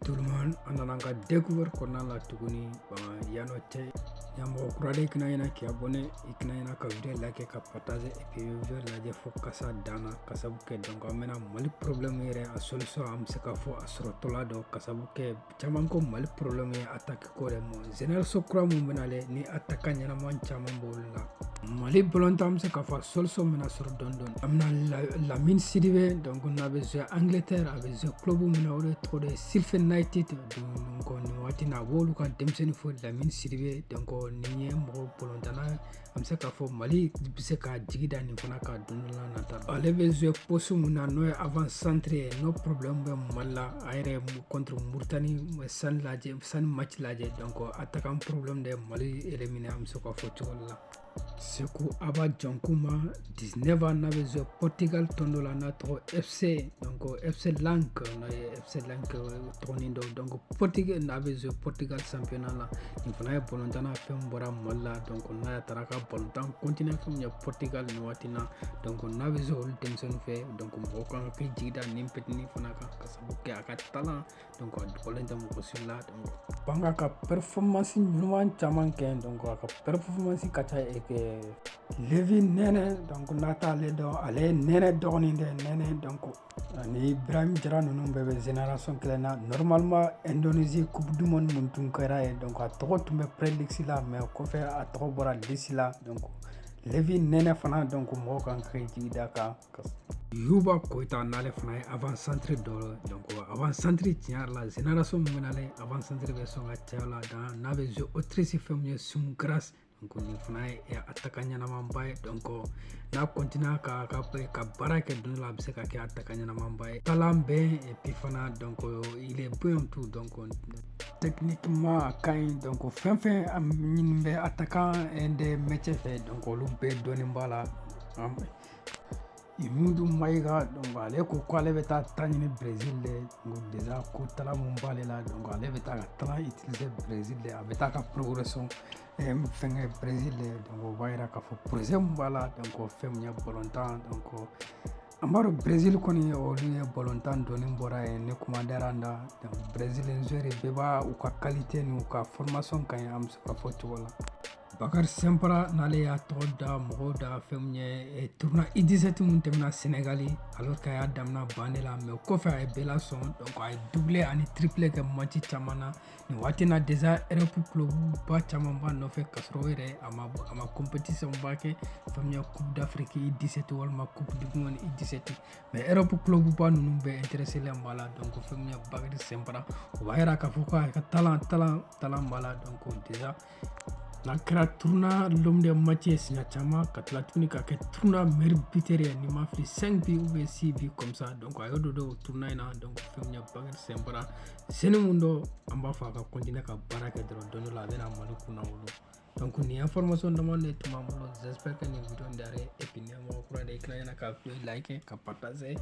tout le monde, on a encore découvert qu'on a la tuguni yanote yambo kurade ikna yana ki abonné ikna yana ka video like ka partager et puis video la fo kasa dana kasabuke donc amena mali problème yere a solution am se ka fo asro tola do kasabuke chaman ko mali problème ye attaque ko re mo général sokra mo menale ni attaque nyana man chaman bolla mali bolontam se ka fo solution mena sur don amna la mine sidibe donc on avait joué Angleterre avec joué club mena ore trop de Silfen United donc on watina wolu ka demseni fo la mine sidibe donc ni mo bolontana am se ka fo mali se ka jigida ni fana ka dunla nata ale be joué poste mena no avant centre no problème be malla ayre contre Mauritanie san match laje donc attaquant problème de mali éliminer am se ka fo tikola Sekou Aba Jankuma 19 ans n'avait joué Portugal tondola notre FC donc FC Lank Tronindo donc Portugal n'avait joué Portugal championnat là il fallait bolontana fem bora malla donc on a taraka bolontan continuer comme Portugal noatina donc on avait joué all tension fait donc on kan ki jida nimpetni fanaka kasabuke aka talent donc bolontan mo sila donc banga ka performance numan chaman ken donc aka performance kata que Levi Nene donc nata le do ale Nene doni de Nene donc ni Ibrahim Jara nunu bebe génération klena normalement Indonésie coupe du monde muntun kara donc a trop tumbe prédixi là mais ko fait a trop bora d'ici là donc Levi Nene fana donc mo kan crédit daka Yuba Koita nale fana avant centre do donc avant centre tiar la génération menale avant centre version a tiala dans n'avait joué Autriche féminin sum grâce donc ni fana e attaquant na mambaye donc na continue ka baraka de la bise ka attaquant na mambaye talambe et puis fana donc il est bon tout donc techniquement quand donc fin am be attaquant et des métiers fait donc lu be doni mbala Imudu Maiga donc ale ko ale beta tani Brésil donc déjà ko tala mumbale là donc ale beta tala utiliser Brésil abeta ka progression fin Brésil donc vaira ka fo projet mumbala donc femnya volontaire donc amaro Brésil koni o liye volontaire doni mbora ne commanderanda donc Brésil joueur beba ou ka qualité ni ou ka formation kan am ka foto wala Bakar Sempra nale ya toda moda femnye tourna I17 muntemna Sénégali alors qu'il y a damna banela mais ko fa bela son donc ay doublé ani triplé que match chamana ni watina déjà Europe club ba chamamba no fe kasroire ama compétition bake femnya coupe d'Afrique I17 wal ma coupe du monde I17 mais Europe club ba nunu be intéressé le mbala donc femnya Bakar Sempra waira ka fuka ka talent mbala donc déjà la kra tourna l'homme de Mathieu Signachama katla tunika ke tourna merbiteria ni ma fi 5 bi ou 6 bi comme ça donc ayo do tourna ina donc femnya Bakar Sempra sene mundo amba fa ka continuer ka baraka dron la vena malukuna wolo donc ni information demande tout mamulo j'espère que ni vidéo ndare et puis ni mo kura de ikna yana ka like ka partager